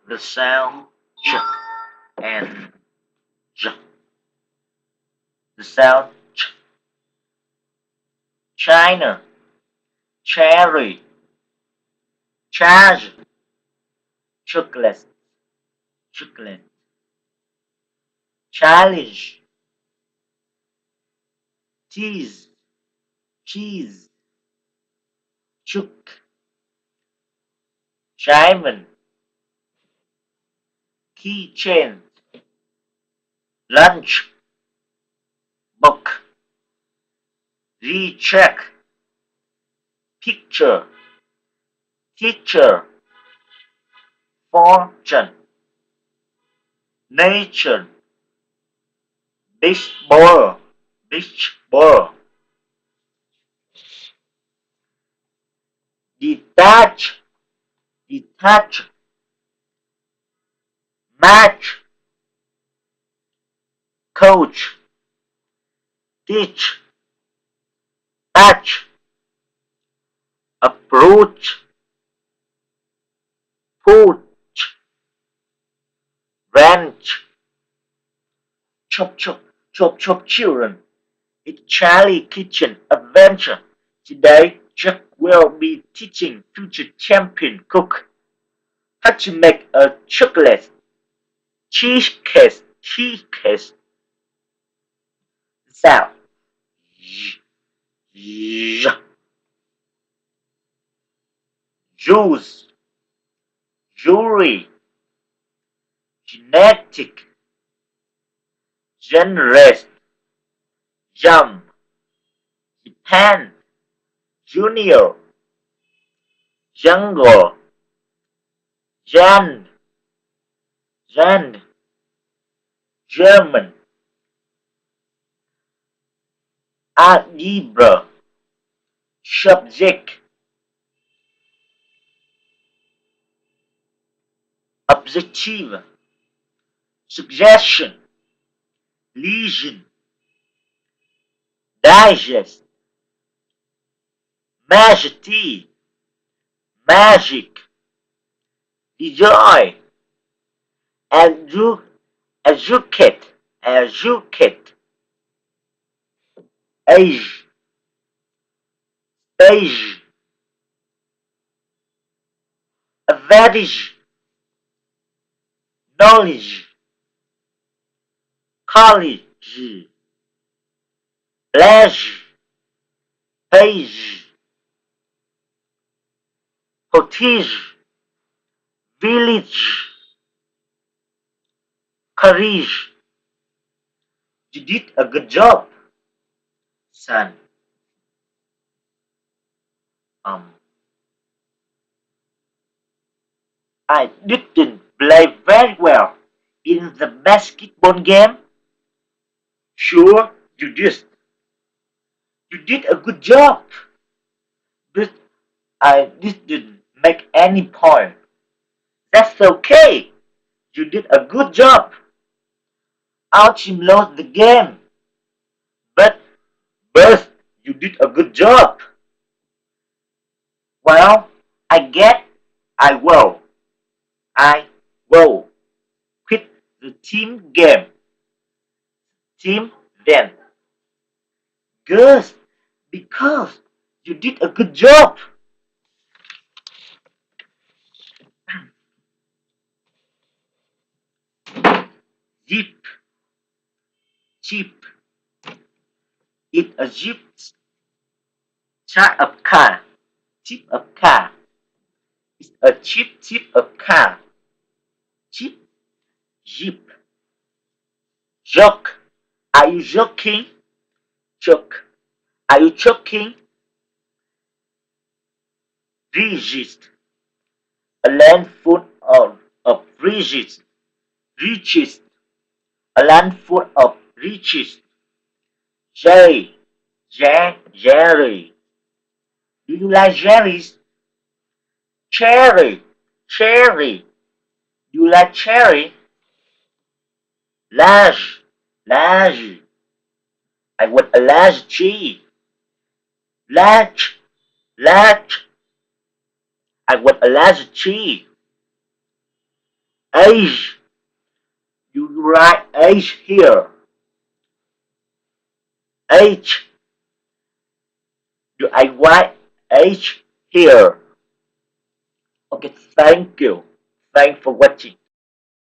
The sound ch and j. The sound ch. China, cherry, charge, chocolate, chocolate, challenge, tease, cheese, chook, diamond, keychain, lunch, book, recheck, picture, teacher, fortune, nature, beach ball, beach ball, detach, detach, match, coach, teach, touch, approach, pooch, ranch, chop chop, chop chop children. It's Charlie Kitchen Adventure. Today, Jack will be teaching future champion cook how to make a chocolate cheesecake sound. Juice, jewelry, genetic, generous, jump, Japan, junior, jungle, Jan, Jan, German, algebra, subject, objective, suggestion, lesion, digest, majesty, magic, enjoy, edu- educate, educate, age, stage, advantage, knowledge, college, pleasure, page, cottage, village, courage. You did a good job, son. Um, I didn't play very well in the basketball game. Sure, you did. You did a good job, but I didn't make any point. That's okay. You did a good job. Our team lost the game, but you did a good job. Well, I get I will. I will quit the team game. Team then. Good, because you did a good job. Jeep, cheap. It a jeep type of car. Cheap of car. It's a cheap type of car. Cheap, jeep. Joke. Are you joking? Joke. Are you joking? Rigid. A land full of riches. Riches. A land full of riches. Jerry. Jerry. Do you like cherries? Cherry. Cherry. Do you like cherry? Large. Large. I want a large tree. Large. Large. I want a large tree. Age. You write age here. Age. Do I write age here? Okay, thank you. Thanks for watching.